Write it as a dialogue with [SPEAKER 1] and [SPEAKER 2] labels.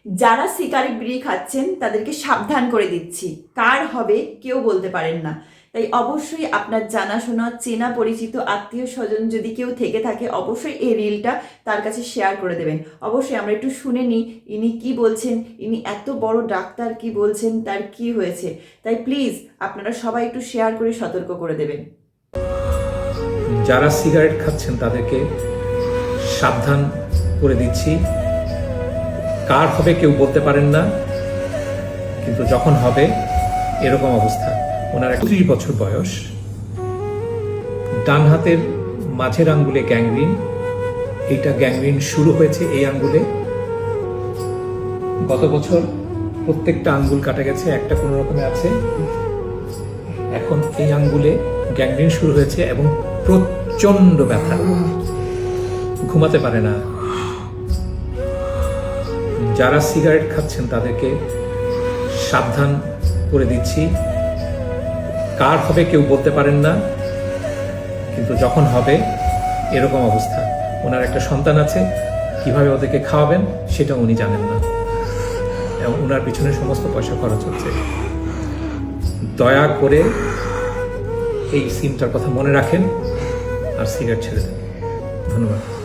[SPEAKER 1] যারা সিগারেট বিড়ি খাচ্ছেন তাদেরকে সাবধান করে দিচ্ছি, কার হবে কেউ বলতে পারেন না। তাই অবশ্যই আপনার জানাশোনা চেনা পরিচিত আত্মীয় স্বজন যদি কেউ থেকে থাকে অবশ্যই এই রিলটা তার কাছে শেয়ার করে দেবেন। অবশ্যই আমরা একটু শুনে নিই ইনি কি বলছেন, ইনি এত বড় ডাক্তার কি বলছেন, তার কি হয়েছে। তাই প্লিজ আপনারা সবাই একটু শেয়ার করে সতর্ক করে দেবেন।
[SPEAKER 2] যারা সিগারেট খাচ্ছেন তাদেরকে সাবধান করে দিচ্ছি, কার হবে কেউ বলতে পারেন না, কিন্তু যখন হবে এরকম অবস্থা। ওনার 31 বছর বয়স, ডান হাতের মাঝের আঙ্গুলে গ্যাংগ্রিন। এইটা গ্যাংগ্রিন শুরু হয়েছে এই আঙ্গুলে। গত বছর প্রত্যেকটা আঙ্গুল কাটা গেছে, একটা কোনো রকমে আছে। এখন এই আঙ্গুলে গ্যাংগ্রিন শুরু হয়েছে এবং প্রচন্ড ব্যথা, ঘুমাতে পারে না। যারা সিগারেট খাচ্ছেন তাদেরকে সাবধান করে দিচ্ছি, কার হবে কেউ বলতে পারেন না, কিন্তু যখন হবে এরকম অবস্থা। ওনার একটা সন্তান আছে, কিভাবে ওদেরকে খাওয়াবেন সেটা উনি জানেন না, এবং ওনার পিছনে সমস্ত পয়সা খরচ হচ্ছে। দয়া করে এই সিমটার কথা মনে রাখেন আর সিগারেট ছেড়ে দেন। ধন্যবাদ।